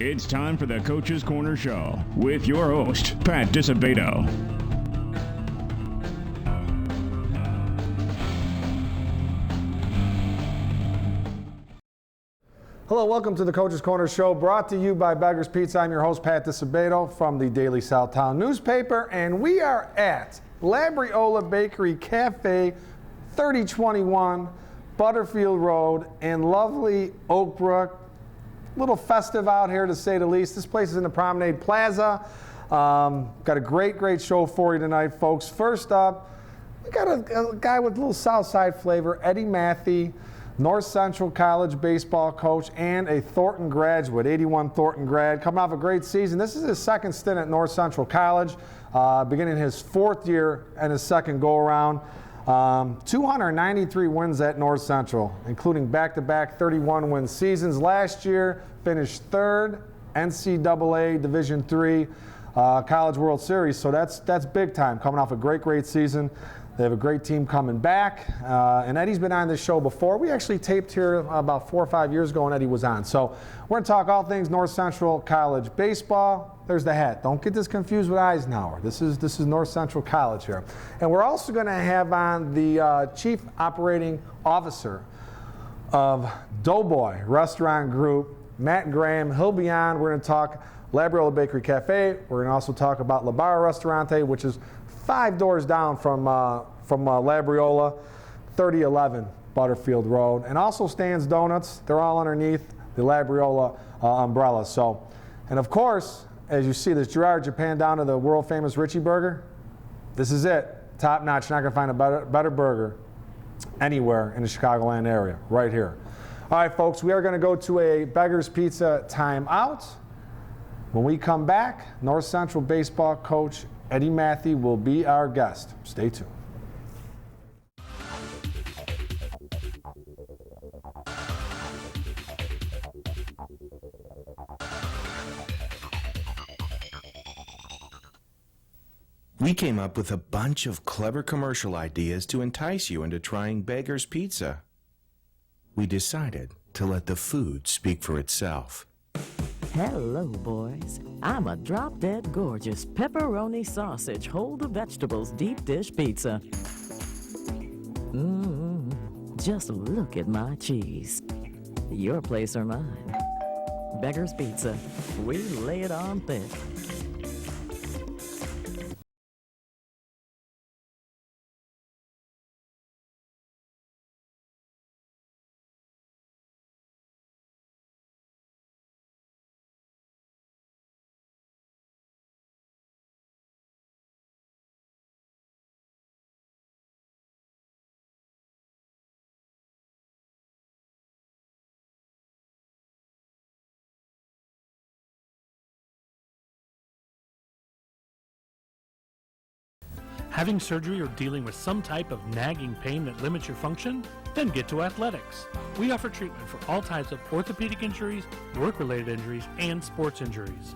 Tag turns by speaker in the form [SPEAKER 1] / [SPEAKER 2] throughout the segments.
[SPEAKER 1] It's time for the Coach's Corner Show with your host, Pat Disabato.
[SPEAKER 2] Hello, welcome to the Coach's Corner Show, brought to you by Beggar's Pizza. I'm your host, Pat Disabato from the Daily Southtown newspaper, and we are at Labriola Bakery Cafe, 3021 Butterfield Road in lovely Oak Brook. A little festive out here, to say the least. This place is in the Promenade Plaza. Got a great show for you tonight, folks. First up, we got a guy with a little Southside flavor, Eddie Mathey, North Central College baseball coach and a Thornton graduate, 81 Thornton grad, coming off a great season. This is his second stint at North Central College, beginning his fourth year and his second go-around. 293 wins at North Central, including back-to-back 31-win seasons. Last year, finished third NCAA Division III College World Series, so that's big time, coming off a great season. They have a great team coming back, and Eddie's been on this show before. We actually taped here about 4 or 5 years ago, and Eddie was on. So we're going to talk all things North Central College baseball. There's the hat. Don't get this confused with Eisenhower. This is North Central College here. And we're also going to have on the Chief Operating Officer of Doughboy Restaurant Group, Matt Graham. He'll be on. We're going to talk Labriola Bakery Cafe. We're going to also talk about Labriola Restaurante, which is 5 doors down from Labriola, 3011 Butterfield Road, and also Stan's Donuts. They're all underneath the Labriola umbrella. So, and of course, as you see this Gerard Japan down to the world famous Richie Burger, this is it. Top notch. You're not going to find a better burger anywhere in the Chicagoland area, right here. All right, folks, we are going to go to a Beggar's Pizza timeout. When we come back, North Central baseball coach Eddie Mathey will be our guest. Stay tuned.
[SPEAKER 3] We came up with a bunch of clever commercial ideas to entice you into trying Beggar's Pizza. We decided to let the food speak for itself.
[SPEAKER 4] Hello, boys. I'm a drop-dead gorgeous pepperoni sausage, hold the vegetables deep dish pizza. Just look at my cheese. Your place or mine. Beggar's Pizza. We lay it on thick.
[SPEAKER 5] Having surgery or dealing with some type of nagging pain that limits your function? Then get to Athletics. We offer treatment for all types of orthopedic injuries, work-related injuries, and sports injuries.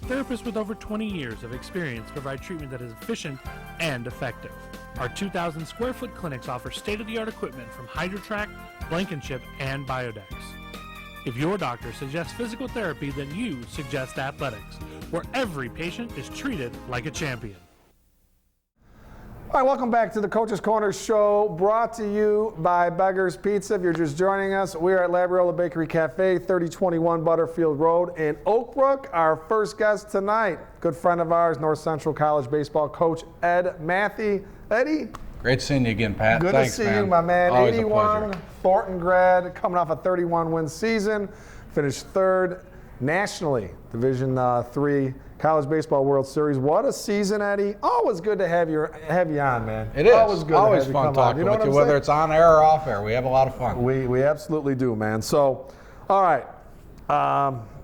[SPEAKER 5] Therapists with over 20 years of experience provide treatment that is efficient and effective. Our 2,000 square foot clinics offer state-of-the-art equipment from HydroTrack, Blankenship, and Biodex. If your doctor suggests physical therapy, then you suggest Athletics, where every patient is treated like a champion.
[SPEAKER 2] All right, welcome back to the Coach's Corner Show, brought to you by Beggar's Pizza. If you're just joining us, we're at Labriola Bakery Cafe, 3021 Butterfield Road in Oak Brook. Our first guest tonight, good friend of ours, North Central College baseball coach Ed Mathey. Eddie?
[SPEAKER 6] Great seeing you again, Pat.
[SPEAKER 2] Good
[SPEAKER 6] Thanks,
[SPEAKER 2] to see
[SPEAKER 6] man.
[SPEAKER 2] you, my man.
[SPEAKER 6] Always
[SPEAKER 2] 81 Thornton grad, coming off a 31-win season, finished third nationally, Division III College Baseball World Series. What a season, Eddie. Always good to have you on, man.
[SPEAKER 6] It is.
[SPEAKER 2] Always good
[SPEAKER 6] Always
[SPEAKER 2] to have
[SPEAKER 6] fun
[SPEAKER 2] you
[SPEAKER 6] talking with you, whether it's on air or off air. We have a lot of fun.
[SPEAKER 2] We absolutely do, man. So, all right.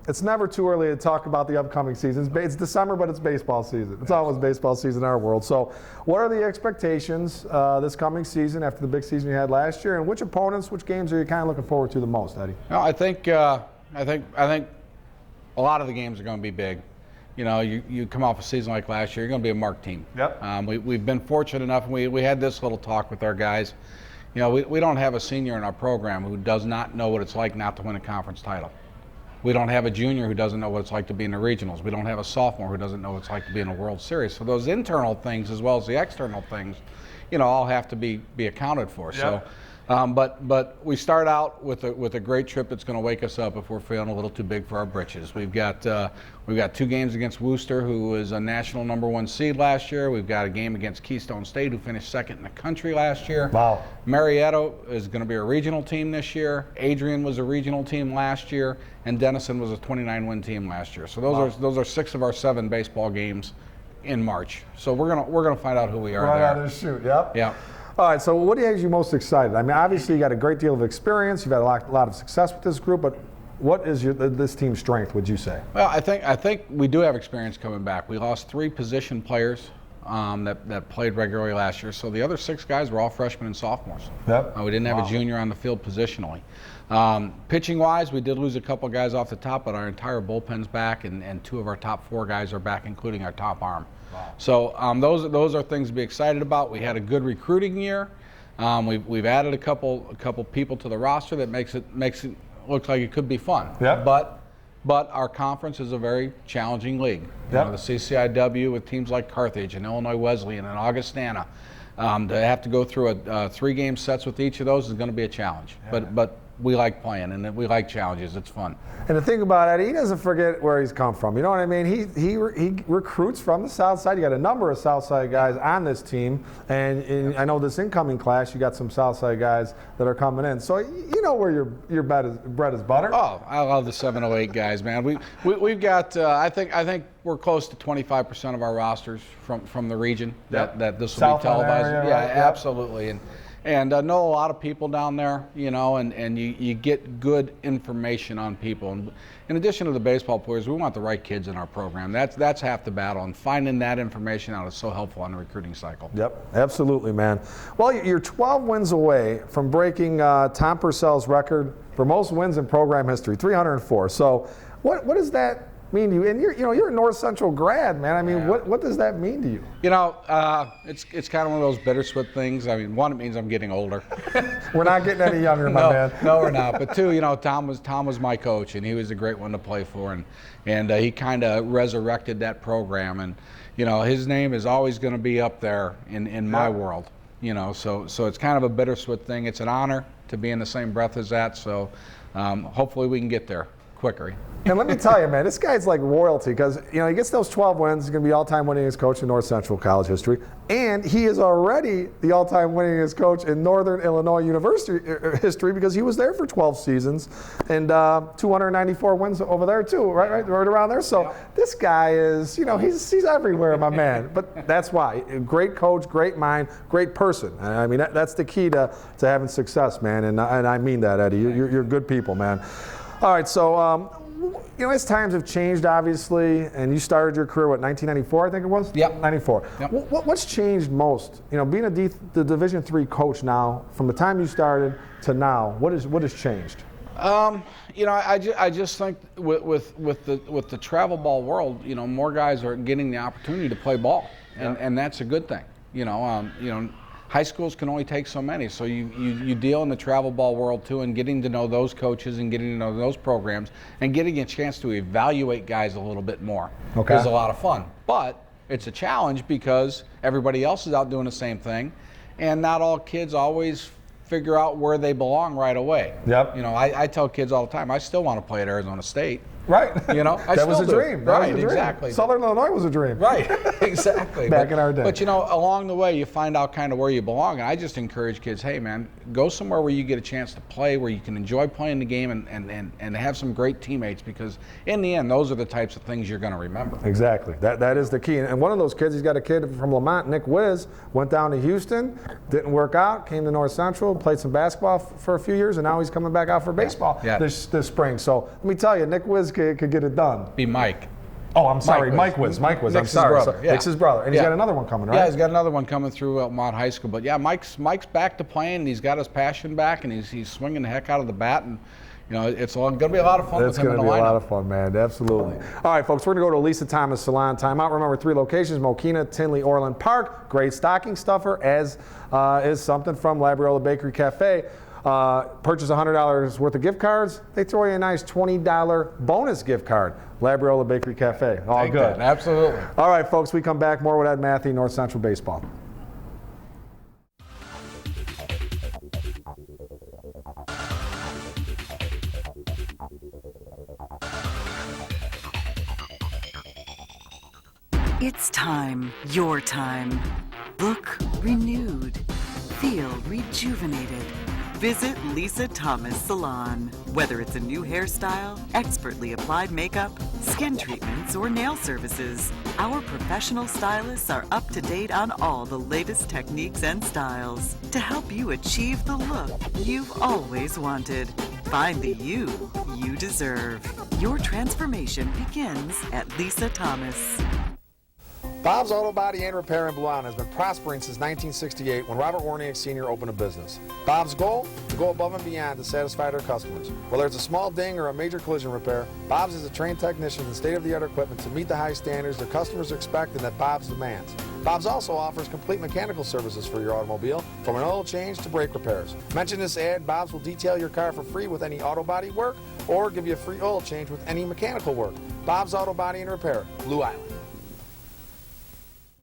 [SPEAKER 2] It's never too early to talk about the upcoming season. It's December, but it's baseball season. It's always baseball season in our world. So what are the expectations this coming season after the big season you had last year, and which opponents, which games are you kind of looking forward to the most, Eddie?
[SPEAKER 6] No, I think a lot of the games are going to be big. You know, you come off a season like last year, you're going to be a marked team.
[SPEAKER 2] Yep.
[SPEAKER 6] We've been fortunate enough, and we had this little talk with our guys. You know, we don't have a senior in our program who does not know what it's like not to win a conference title. We don't have a junior who doesn't know what it's like to be in the regionals. We don't have a sophomore who doesn't know what it's like to be in a World Series. So those internal things as well as the external things, all have to be accounted for.
[SPEAKER 2] Yep.
[SPEAKER 6] So, but we start out with a great trip that's going to wake us up if we're feeling a little too big for our britches. We've got 2 games against Worcester, who was a national #1 seed last year. We've got a game against Keystone State, who finished 2nd in the country last year.
[SPEAKER 2] Wow.
[SPEAKER 6] Marietta is going to be a regional team this year. Adrian was a regional team last year, and Denison was a 29-win team last year. So those are 6 of our 7 baseball games in March. So we're gonna find out who we are
[SPEAKER 2] Right
[SPEAKER 6] there.
[SPEAKER 2] out of the chute. Yep.
[SPEAKER 6] Yeah.
[SPEAKER 2] All right, so what has you most excited? I mean, obviously you got a great deal of experience. You've had a lot of success with this group, but what is this team's strength, would you say?
[SPEAKER 6] Well, I think we do have experience coming back. We lost 3 position players that played regularly last year, so the other 6 guys were all freshmen and sophomores.
[SPEAKER 2] Yep.
[SPEAKER 6] We didn't have a junior on the field positionally. Pitching-wise, we did lose a couple guys off the top, but our entire bullpen's back, and 2 of our top 4 guys are back, including our top arm. Wow. So those are things to be excited about. We had a good recruiting year. We've added a couple people to the roster that makes it look like it could be fun.
[SPEAKER 2] Yep.
[SPEAKER 6] But our conference is a very challenging league.
[SPEAKER 2] Yep.
[SPEAKER 6] The CCIW with teams like Carthage and Illinois Wesleyan and Augustana, to have to go through a 3-game sets with each of those is going to be a challenge. Yeah. But we like playing and we like challenges. It's fun.
[SPEAKER 2] And the thing about it, he doesn't forget where he's come from. You know what I mean? He recruits from the South Side. You got a number of South Side guys on this team, and I know this incoming class, you got some South Side guys that are coming in. So you know where your bread is buttered.
[SPEAKER 6] Oh, I love the 708 guys, man. We've got I think we're close to 25% of our rosters from the region that this will be televised.
[SPEAKER 2] Area,
[SPEAKER 6] yeah,
[SPEAKER 2] right? Yep.
[SPEAKER 6] Absolutely. And I know a lot of people down there, and you get good information on people. And in addition to the baseball players, we want the right kids in our program. That's half the battle, and finding that information out is so helpful on the recruiting cycle.
[SPEAKER 2] Yep, absolutely, man. Well, you're 12 wins away from breaking Tom Purcell's record for most wins in program history, 304. So what does that mean to you? And you're a North Central grad, man. I mean, yeah. What does that mean to you?
[SPEAKER 6] It's kind of one of those bittersweet things. I mean, one, it means I'm getting older.
[SPEAKER 2] We're not getting any younger, my man.
[SPEAKER 6] No, we're not. But 2, Tom was my coach, and he was a great one to play for, and he kind of resurrected that program, and his name is always going to be up there in my world. So it's kind of a bittersweet thing. It's an honor to be in the same breath as that. So hopefully we can get there quicker.
[SPEAKER 2] And let me tell you, man, this guy's like royalty because, he gets those 12 wins. He's going to be all-time winningest coach in North Central college history. And he is already the all-time winningest coach in Northern Illinois University history because he was there for 12 seasons and 294 wins over there too, right around there. So this guy is, he's everywhere, my man. But that's why. Great coach, great mind, great person. I mean, that's the key to having success, man. And I mean that, Eddie. You're good people, man. All right, so as times have changed, obviously, and you started your career, 1994, I think it was?
[SPEAKER 6] Yep.
[SPEAKER 2] 94. Yep. What's changed most? Being the Division III coach now, from the time you started to now, what has changed?
[SPEAKER 6] I just think with the travel ball world, more guys are getting the opportunity to play ball, and that's a good thing. High schools can only take so many, so you deal in the travel ball world too, and getting to know those coaches and getting to know those programs and getting a chance to evaluate guys a little bit more is a lot of fun. But it's a challenge because everybody else is out doing the same thing, and not all kids always figure out where they belong right away.
[SPEAKER 2] Yep.
[SPEAKER 6] I tell kids all the time, I still want to play at Arizona State.
[SPEAKER 2] Right.
[SPEAKER 6] That
[SPEAKER 2] was a dream.
[SPEAKER 6] Right, exactly.
[SPEAKER 2] Southern Illinois was a dream.
[SPEAKER 6] Right, exactly.
[SPEAKER 2] Back in our day.
[SPEAKER 6] But along the way, you find out kind of where you belong. And I just encourage kids, hey man, go somewhere where you get a chance to play, where you can enjoy playing the game and have some great teammates, because in the end, those are the types of things you're going to remember.
[SPEAKER 2] Exactly. That is the key. And one of those kids, he's got a kid from Lamont, Nick Wiz, went down to Houston, didn't work out, came to North Central, played some basketball for a few years, and now he's coming back out for baseball this spring. So let me tell you, Nick Wiz could get it done.
[SPEAKER 6] Be Mike.
[SPEAKER 2] Oh, I'm sorry, Mike Wiz. I'm sorry.
[SPEAKER 6] Nick's his brother.
[SPEAKER 2] Nick's his brother. And he's got another one coming, right?
[SPEAKER 6] Yeah, he's got another one coming through Mount High School. But yeah, Mike's back to playing, and he's got his passion back, and he's swinging the heck out of the bat, and it's going to be a lot of fun with him in the lineup. It's going to be a lot of fun, man. Absolutely. All right, folks, we're going to go to Lisa Thomas Salon timeout. Remember, 3 locations: Mokina, Tinley, Orland Park. Great stocking stuffer, as is something from Labriola Bakery Cafe.
[SPEAKER 2] Purchase $100 worth of gift cards, they throw you a nice $20 bonus gift card. Labriola Bakery Cafe. All good.
[SPEAKER 6] Absolutely.
[SPEAKER 2] All right, folks, we come back more with Ed Mathey, North Central Baseball.
[SPEAKER 7] It's time, your time. Look renewed. Feel rejuvenated. Visit Lisa Thomas Salon. Whether it's a new hairstyle, expertly applied makeup, skin treatments, or nail services, our professional stylists are up to date on all the latest techniques and styles to help you achieve the look you've always wanted. Find the you deserve. Your transformation begins at Lisa Thomas.
[SPEAKER 2] Bob's Auto Body and Repair in Blue Island has been prospering since 1968 when Robert Warniak Sr. opened a business. Bob's goal? To go above and beyond to satisfy their customers. Whether it's a small ding or a major collision repair, Bob's has a trained technician and state-of-the-art equipment to meet the high standards their customers expect and that Bob's demands. Bob's also offers complete mechanical services for your automobile, from an oil change to brake repairs. Mention this ad, Bob's will detail your car for free with any auto body work or give you a free oil change with any mechanical work. Bob's Auto Body and Repair, Blue Island.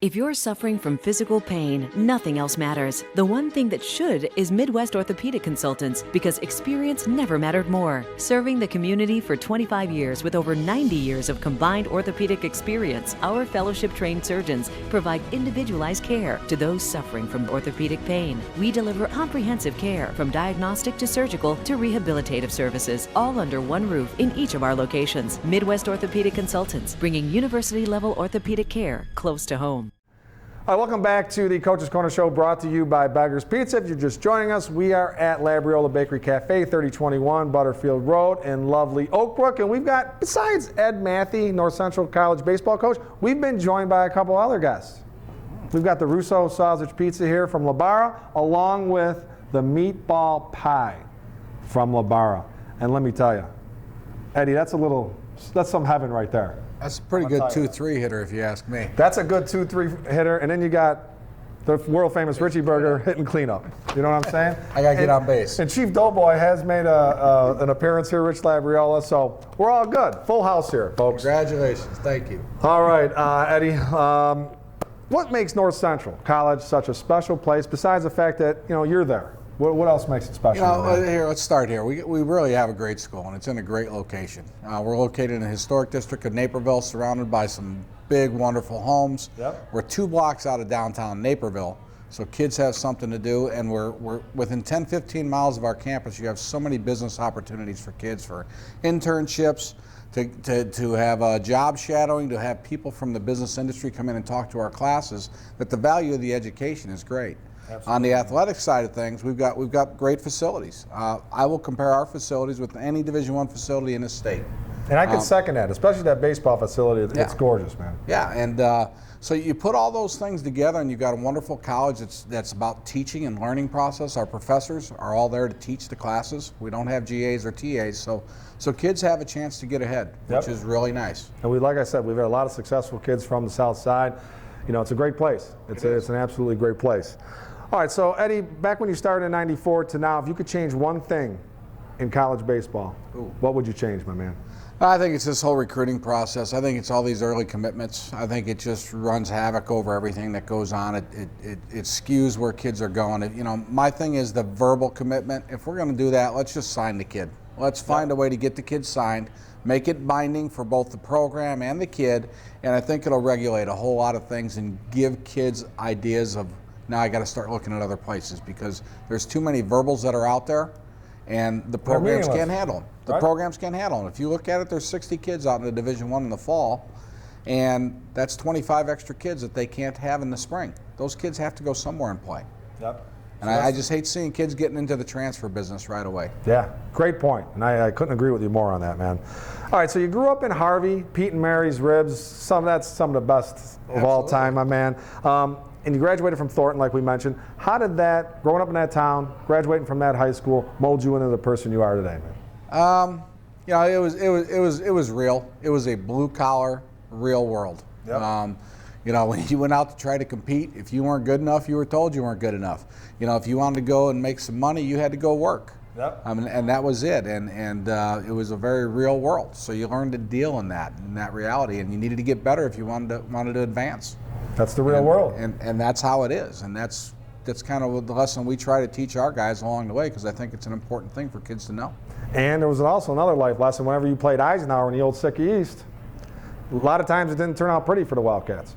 [SPEAKER 8] If you're suffering from physical pain, nothing else matters. The one thing that should is Midwest Orthopedic Consultants, because experience never mattered more. Serving the community for 25 years with over 90 years of combined orthopedic experience, our fellowship-trained surgeons provide individualized care to those suffering from orthopedic pain. We deliver comprehensive care from diagnostic to surgical to rehabilitative services, all under one roof in each of our locations. Midwest Orthopedic Consultants, bringing university-level orthopedic care close to home.
[SPEAKER 2] All right, welcome back to the Coach's Corner Show, brought to you by Beggar's Pizza. If you're just joining us, we are at Labriola Bakery Cafe, 3021 Butterfield Road in lovely Oak Brook. And we've got, besides Ed Mathey, North Central College baseball coach, we've been joined by a couple other guests. We've got the Russo Sausage Pizza here from Labriola, along with the meatball pie from Labriola. And let me tell you, Eddie, that's some heaven right there.
[SPEAKER 6] That's a pretty good 2-3 hitter, if you ask me.
[SPEAKER 2] That's a good 2-3 hitter, and then you got the world famous Richie Berger hitting cleanup. You know what I'm saying?
[SPEAKER 6] I gotta get on base.
[SPEAKER 2] And Chief Doughboy has made an appearance here, Rich Labriola. So we're all good. Full house here, folks.
[SPEAKER 6] Congratulations. Thank you.
[SPEAKER 2] All right, Eddie. What makes North Central College such a special place? Besides the fact that you're there. What else makes it special?
[SPEAKER 6] Here, let's start here. We really have a great school, and it's in a great location. We're located in the historic district of Naperville, surrounded by some big, wonderful homes.
[SPEAKER 2] Yep.
[SPEAKER 6] We're 2 blocks out of downtown Naperville, so kids have something to do, and we're within 10, 15 miles of our campus. You have so many business opportunities for kids, for internships, to have job shadowing, to have people from the business industry come in and talk to our classes, that the value of the education is great. Absolutely. On the athletic side of things, we've got great facilities. I will compare our facilities with any Division I facility in the state.
[SPEAKER 2] And I can second that, especially that baseball facility. It's gorgeous, man.
[SPEAKER 6] Yeah, and so you put all those things together, and you've got a wonderful college that's about teaching and learning process. Our professors are all there to teach the classes. We don't have GAs or TAs, so kids have a chance to get ahead, which is really nice.
[SPEAKER 2] And like I said, we've had a lot of successful kids from the South Side. It's a great place. It's an absolutely great place. All right, so Eddie, back when you started in '94 to now, if you could change one thing in college baseball, what would you change, my man?
[SPEAKER 6] I think it's this whole recruiting process. I think it's all these early commitments. I think it just runs havoc over everything that goes on. It skews where kids are going. My thing is the verbal commitment. If we're going to do that, let's just sign the kid. Let's find a way to get the kid signed, make it binding for both the program and the kid, and I think it'll regulate a whole lot of things and give kids ideas of, now I got to start looking at other places, because there's too many verbals that are out there, and the programs can't handle them. The programs can't handle them. If you look at it, there's 60 kids out in the Division I in the fall, and that's 25 extra kids that they can't have in the spring. Those kids have to go somewhere and play.
[SPEAKER 2] Yep.
[SPEAKER 6] And I just hate seeing kids getting into the transfer business right away.
[SPEAKER 2] Yeah, great point. And I couldn't agree with you more on that, man. All right, so you grew up in Harvey, Pete and Mary's Ribs. That's some of the best of all time, my man. And you graduated from Thornton, like we mentioned. How did that, growing up in that town, graduating from that high school, mold you into the person you are today, man?
[SPEAKER 6] It was real. It was a blue collar, real world.
[SPEAKER 2] Yep.
[SPEAKER 6] You know, when you went out to try to compete, if you weren't good enough, you were told you weren't good enough. You know, if you wanted to go and make some money, you had to go work.
[SPEAKER 2] Yep.
[SPEAKER 6] And that was it. And it was a very real world. So you learned to deal in that reality, and you needed to get better if you wanted to advance.
[SPEAKER 2] That's the real world.
[SPEAKER 6] And that's how it is. And that's kind of the lesson we try to teach our guys along the way, because I think it's an important thing for kids to know.
[SPEAKER 2] And there was also another life lesson whenever you played Eisenhower in the old Sitka East. A lot of times it didn't turn out pretty for the Wildcats.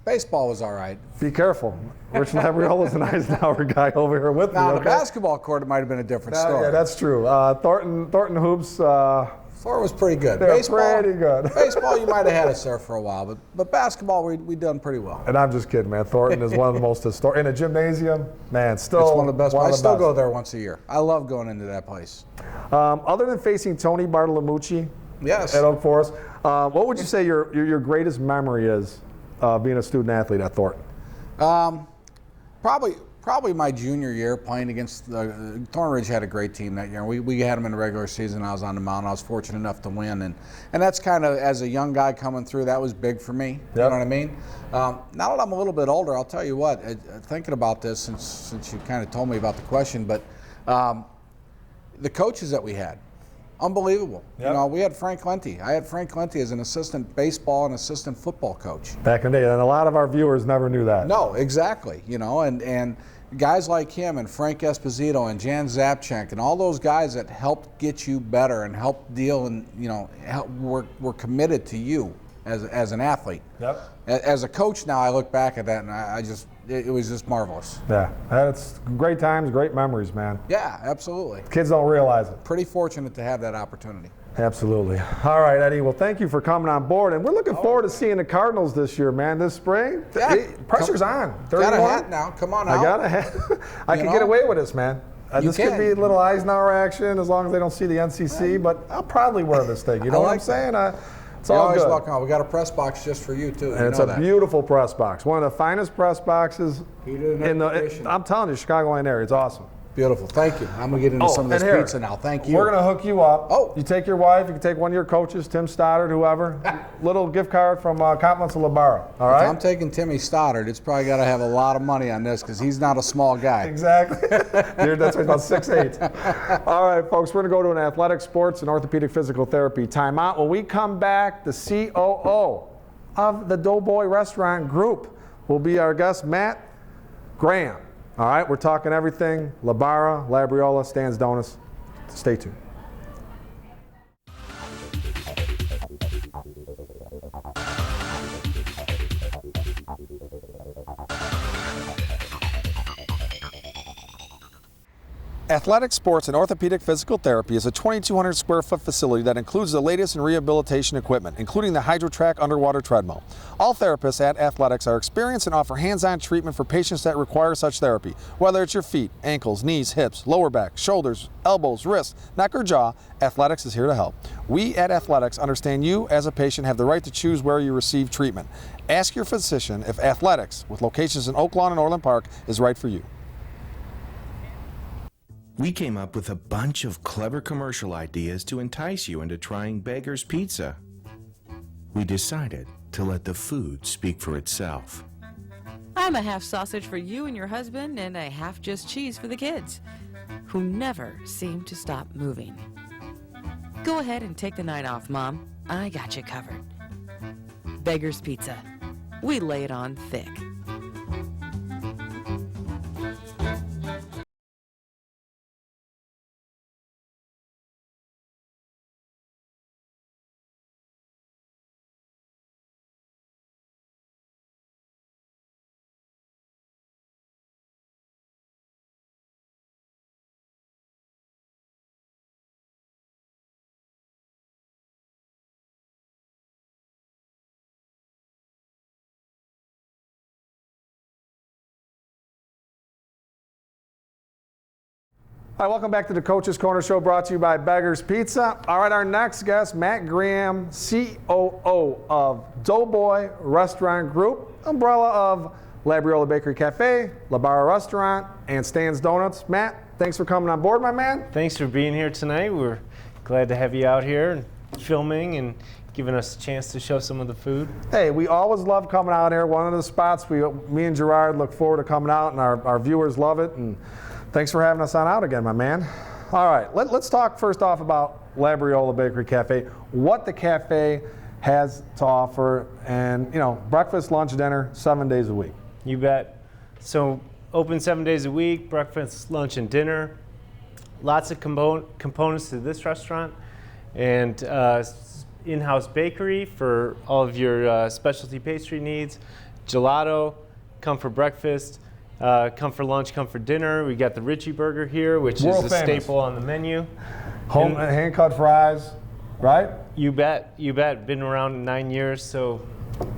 [SPEAKER 6] Baseball was all right.
[SPEAKER 2] Be careful. Rich Labriola's an Eisenhower guy over here with me.
[SPEAKER 6] Now, on
[SPEAKER 2] okay?
[SPEAKER 6] the basketball court, it might have been a different story.
[SPEAKER 2] Yeah, that's true. Thornton Hoops.
[SPEAKER 6] Thor was pretty good.
[SPEAKER 2] They're pretty good.
[SPEAKER 6] Baseball, you might have had us there for a while, but basketball, we done pretty well.
[SPEAKER 2] And I'm just kidding, man. Thornton is one of the most historic. In a gymnasium, man, still
[SPEAKER 6] It's one of the best. I still
[SPEAKER 2] best.
[SPEAKER 6] go there once a year. I love going into that place.
[SPEAKER 2] Other than facing Tony Bartolomucci
[SPEAKER 6] Yes.
[SPEAKER 2] at Oak Forest, what would you say your greatest memory is being a student athlete at Thornton?
[SPEAKER 6] Probably my junior year playing against Thornridge had a great team that year. We had them in the regular season. I was on the mound. I was fortunate enough to win, and that's kind of, as a young guy coming through, that was big for me.
[SPEAKER 2] Yep.
[SPEAKER 6] You know what I mean? Now that I'm a little bit older, I'll tell you what. Thinking about this, since you kind of told me about the question, but the coaches that we had, unbelievable.
[SPEAKER 2] Yep.
[SPEAKER 6] You know, we had Frank Lenti. I had Frank Lenti as an assistant baseball and assistant football coach.
[SPEAKER 2] Back in the day, and a lot of our viewers never knew that.
[SPEAKER 6] No, exactly. You know, and guys like him and Frank Esposito and Jan Zapchenk and all those guys that helped get you better and helped deal and, you know, were committed to you as an athlete.
[SPEAKER 2] Yep.
[SPEAKER 6] As a coach now, I look back at that and it was just marvelous.
[SPEAKER 2] Yeah, it's great times, great memories, man.
[SPEAKER 6] Yeah, absolutely.
[SPEAKER 2] Kids don't realize it.
[SPEAKER 6] Pretty fortunate to have that opportunity.
[SPEAKER 2] Absolutely. All right, Eddie. Well, thank you for coming on board, and we're looking forward to seeing the Cardinals this year, man. This spring,
[SPEAKER 6] Yeah.
[SPEAKER 2] pressure's on. 31.
[SPEAKER 6] Got a hat now. Come on out.
[SPEAKER 2] I got a hat. I can get away with this, man. This could be a little Eisenhower action as long as they don't see the NCC, but I'll probably wear this thing. You know what I'm saying? It's all
[SPEAKER 6] always
[SPEAKER 2] good.
[SPEAKER 6] welcome. We got a press box just for you too.
[SPEAKER 2] And it's a beautiful press box. One of the finest press boxes in the. I'm telling you, Chicagoland area. It's awesome.
[SPEAKER 6] Beautiful. Thank you. I'm going to get into some of this pizza now. Thank you.
[SPEAKER 2] We're going to hook you up.
[SPEAKER 6] Oh.
[SPEAKER 2] You take your wife. You can take one of your coaches, Tim Stoddard, whoever. Little gift card from compliments of Labara. All right?
[SPEAKER 6] If I'm taking Timmy Stoddard, it's probably got to have a lot of money on this because he's not a small guy.
[SPEAKER 2] Exactly. Dude, that's about 6'8". All right, folks. We're going to go to an athletic, sports, and orthopedic physical therapy timeout. When we come back, the COO of the Doughboy Restaurant Group will be our guest, Matt Graham. All right, we're talking everything, Labara, Labriola, Stan's Donuts. Stay tuned. Athletic Sports and Orthopedic Physical Therapy is a 2,200 square foot facility that includes the latest in rehabilitation equipment, including the HydroTrack underwater treadmill. All therapists at Athletics are experienced and offer hands-on treatment for patients that require such therapy. Whether it's your feet, ankles, knees, hips, lower back, shoulders, elbows, wrists, neck or jaw, Athletics is here to help. We at Athletics understand you as a patient have the right to choose where you receive treatment. Ask your physician if Athletics, with locations in Oak Lawn and Orland Park, is right for you.
[SPEAKER 3] We came up with a bunch of clever commercial ideas to entice you into trying Beggar's Pizza. We decided to let the food speak for itself.
[SPEAKER 9] I'm a half sausage for you and your husband and a half just cheese for the kids, who never seem to stop moving. Go ahead and take the night off, Mom. I got you covered. Beggar's Pizza. We lay it on thick.
[SPEAKER 2] All right, welcome back to the Coach's Corner Show, brought to you by Beggar's Pizza. All right, our next guest, Matt Graham, COO of Doughboy Restaurant Group, umbrella of Labriola Bakery Cafe, Labara Restaurant, and Stan's Donuts. Matt, thanks for coming on board, my man.
[SPEAKER 10] Thanks for being here tonight. We're glad to have you out here and filming and giving us a chance to show some of the food.
[SPEAKER 2] Hey, we always love coming out here. One of the spots me and Gerard look forward to coming out, and our viewers love it. And thanks for having us on out again, my man. All right, let's talk first off about Labriola Bakery Cafe, what the cafe has to offer, and breakfast, lunch, dinner, 7 days a week.
[SPEAKER 10] You bet. So open 7 days a week, breakfast, lunch, and dinner. Lots of components to this restaurant, and in-house bakery for all of your specialty pastry needs. Gelato, come for breakfast, come for lunch, come for dinner. We got the Richie Burger here, which
[SPEAKER 2] World
[SPEAKER 10] is a
[SPEAKER 2] famous.
[SPEAKER 10] staple on the menu.
[SPEAKER 2] Home hand-cut fries, right?
[SPEAKER 10] You bet, you bet. Been around 9 years, so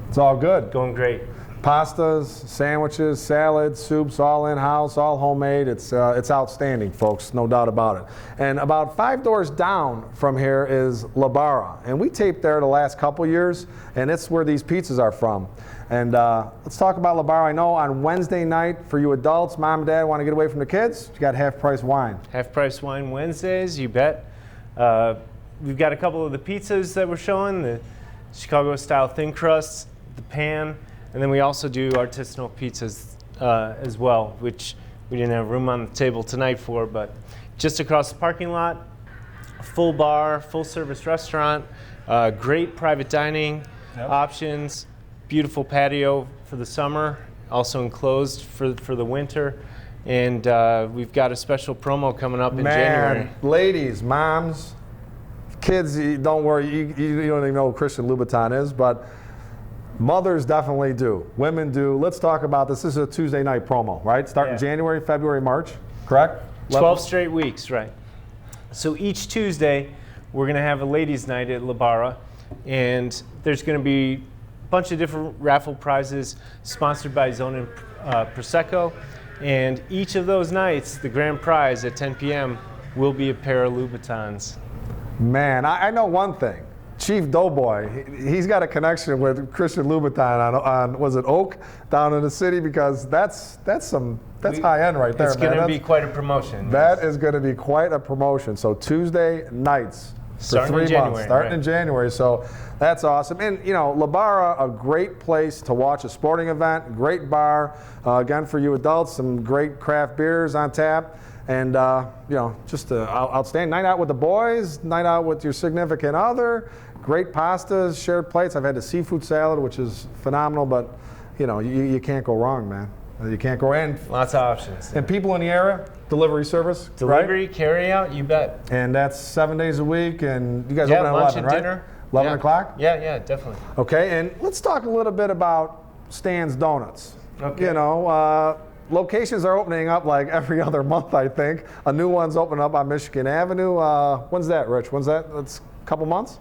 [SPEAKER 2] It's all good.
[SPEAKER 10] going great.
[SPEAKER 2] Pastas, sandwiches, salads, soups, all in-house, all homemade. It's outstanding, folks, no doubt about it. And about 5 doors down from here is Labriola, and we taped there the last couple years, and it's where these pizzas are from. And let's talk about Labriola. I know on Wednesday night, for you adults, mom and dad want to get away from the kids, you got half-price wine.
[SPEAKER 10] Half-price wine Wednesdays, you bet. We've got a couple of the pizzas that we're showing, the Chicago-style thin crust, the pan, and then we also do artisanal pizzas as well, which we didn't have room on the table tonight for, but just across the parking lot, full bar, full service restaurant, great private dining options, beautiful patio for the summer, also enclosed for the winter, and we've got a special promo coming up in January.
[SPEAKER 2] Ladies, moms, kids, don't worry, you don't even know what Christian Louboutin is, but mothers definitely do. Women do. Let's talk about this. This is a Tuesday night promo, right? Starting January, February, March, correct?
[SPEAKER 10] 12 straight weeks, right. So each Tuesday, we're going to have a ladies' night at Labriola, and there's going to be a bunch of different raffle prizes sponsored by Zone and Prosecco, and each of those nights, the grand prize at 10 p.m. will be a pair of Louboutins.
[SPEAKER 2] Man, I know one thing. Chief Doughboy, he's got a connection with Christian Louboutin on was it Oak down in the city, because that's high end right there.
[SPEAKER 10] It's going to be quite a promotion.
[SPEAKER 2] That is going to be quite a promotion. So Tuesday nights for
[SPEAKER 10] Starting
[SPEAKER 2] 3 months, starting in January. So that's awesome. And Labriola, a great place to watch a sporting event, great bar. Again, for you adults, some great craft beers on tap. And, just an outstanding night out with the boys, night out with your significant other, great pastas, shared plates. I've had the seafood salad, which is phenomenal, but, you can't go wrong, man. You can't go in.
[SPEAKER 10] Lots of options.
[SPEAKER 2] And people in the area, delivery service,
[SPEAKER 10] Delivery,
[SPEAKER 2] right?
[SPEAKER 10] carry out, you bet.
[SPEAKER 2] And that's 7 days a week, and you guys open at
[SPEAKER 10] lunch
[SPEAKER 2] 11,
[SPEAKER 10] and
[SPEAKER 2] right?
[SPEAKER 10] dinner.
[SPEAKER 2] 11 o'clock?
[SPEAKER 10] Yeah, definitely.
[SPEAKER 2] Okay, and let's talk a little bit about Stan's Donuts.
[SPEAKER 10] Okay.
[SPEAKER 2] Locations are opening up like every other month, I think. A new one's opening up on Michigan Avenue. When's that, Rich? When's that? That's a couple months?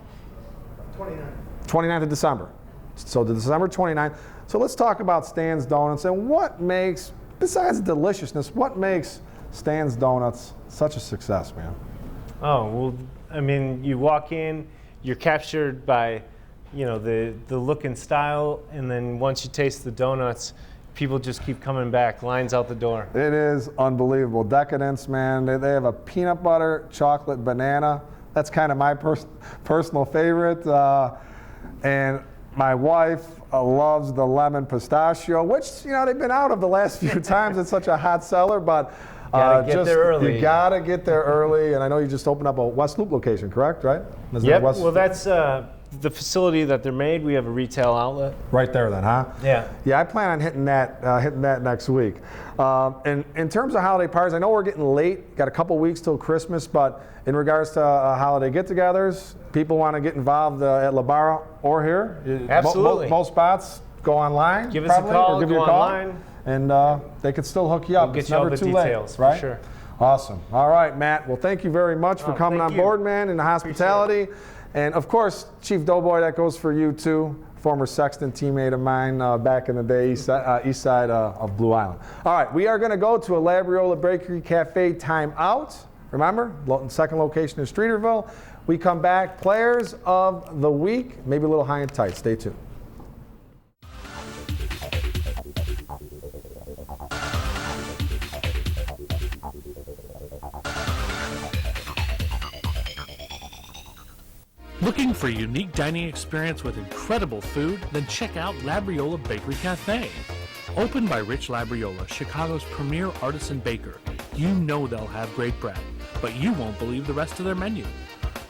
[SPEAKER 2] 29th of December. So December 29th. So let's talk about Stan's Donuts and what makes, besides the deliciousness, what makes Stan's Donuts such a success, man?
[SPEAKER 10] Oh, well, I mean, you walk in, you're captured by, the look and style, and then once you taste the donuts, people just keep coming back, lines out the door.
[SPEAKER 2] It is unbelievable. Decadence, man. They have a peanut butter chocolate banana. That's kind of my personal favorite. And my wife loves the lemon pistachio, which, they've been out of the last few times. It's such a hot seller, but
[SPEAKER 10] gotta get there early.
[SPEAKER 2] You gotta get there early. And I know you just opened up a West Loop location, correct? Right?
[SPEAKER 10] Yep. Well, that's the facility that they're made. We have a retail outlet.
[SPEAKER 2] Right there, then, huh?
[SPEAKER 10] Yeah.
[SPEAKER 2] Yeah, I plan on hitting that next week. And in terms of holiday parties, I know we're getting late. Got a couple weeks till Christmas, but in regards to holiday get-togethers, people want to get involved at Labriola or here.
[SPEAKER 10] Absolutely.
[SPEAKER 2] Most spots go online.
[SPEAKER 10] Give us a call.
[SPEAKER 2] Or give
[SPEAKER 10] go
[SPEAKER 2] you a call,
[SPEAKER 10] online.
[SPEAKER 2] and they could still hook you up.
[SPEAKER 10] We'll get
[SPEAKER 2] it's
[SPEAKER 10] you all
[SPEAKER 2] never
[SPEAKER 10] the
[SPEAKER 2] too
[SPEAKER 10] details,
[SPEAKER 2] late,
[SPEAKER 10] for
[SPEAKER 2] right?
[SPEAKER 10] sure.
[SPEAKER 2] Awesome. All right, Matt. Well, thank you very much for coming on board, man, and the hospitality. And of course, Chief Doughboy, that goes for you too. Former Sexton teammate of mine back in the day, east side of Blue Island. All right, we are going to go to a Labriola Bakery Cafe timeout. Remember, second location in Streeterville. We come back, players of the week, maybe a little high and tight. Stay tuned.
[SPEAKER 5] Looking for a unique dining experience with incredible food? Then check out Labriola Bakery Cafe. Opened by Rich Labriola, Chicago's premier artisan baker, you know they'll have great bread, but you won't believe the rest of their menu.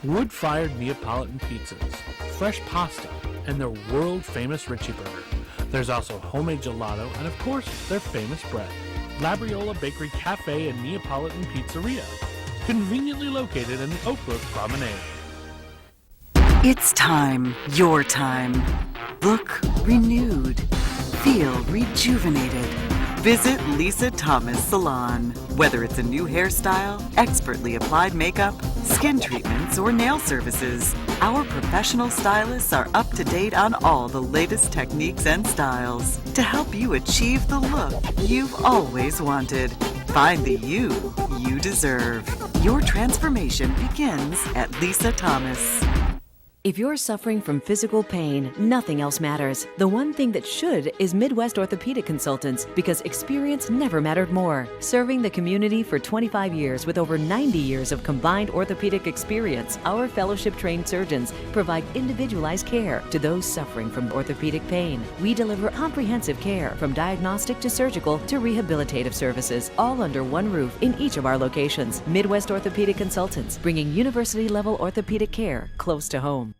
[SPEAKER 5] Wood-fired Neapolitan pizzas, fresh pasta, and their world-famous Richie Burger. There's also homemade gelato and, of course, their famous bread. Labriola Bakery Cafe and Neapolitan Pizzeria, conveniently located in the Oak Brook Promenade.
[SPEAKER 7] It's time, your time. Look renewed. Feel rejuvenated. Visit Lisa Thomas Salon. Whether it's a new hairstyle, expertly applied makeup, skin treatments, or nail services, our professional stylists are up to date on all the latest techniques and styles to help you achieve the look you've always wanted. Find the you deserve. Your transformation begins at Lisa Thomas.
[SPEAKER 8] If you're suffering from physical pain, nothing else matters. The one thing that should is Midwest Orthopedic Consultants, because experience never mattered more. Serving the community for 25 years with over 90 years of combined orthopedic experience, our fellowship-trained surgeons provide individualized care to those suffering from orthopedic pain. We deliver comprehensive care from diagnostic to surgical to rehabilitative services, all under one roof in each of our locations. Midwest Orthopedic Consultants, bringing university-level orthopedic care close to home.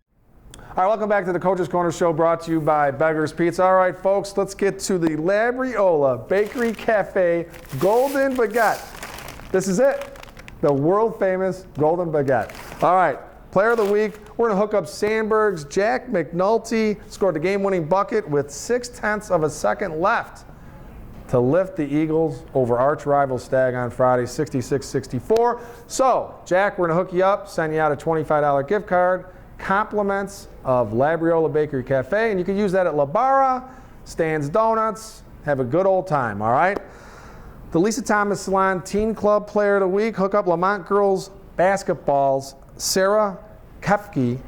[SPEAKER 2] All right, welcome back to the Coach's Corner Show, brought to you by Beggar's Pizza. All right, folks, let's get to the Labriola Bakery Cafe Golden Baguette. This is it, the world-famous Golden Baguette. All right, Player of the Week, we're going to hook up Sandberg's Jack McNulty, scored the game-winning bucket with 0.6 of a second left to lift the Eagles over arch-rival Stag on Friday, 66-64. So, Jack, we're going to hook you up, send you out a $25 gift card, compliments of Labriola Bakery Cafe, and you can use that at La Barra, Stan's Donuts. Have a good old time, all right? The Lisa Thomas Salon Teen Club Player of the Week, hook up Lamont Girls Basketball's Sarah Kefke,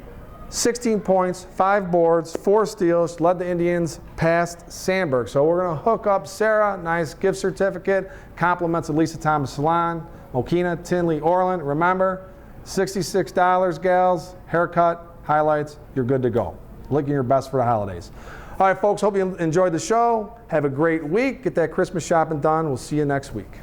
[SPEAKER 2] 16 points, 5 boards, 4 steals, led the Indians past Sandberg. So we're going to hook up Sarah, nice gift certificate, compliments of Lisa Thomas Salon, Mokina, Tinley, Orland. Remember, $66, gals, haircut, highlights, you're good to go. Looking your best for the holidays. All right, folks, hope you enjoyed the show. Have a great week. Get that Christmas shopping done. We'll see you next week.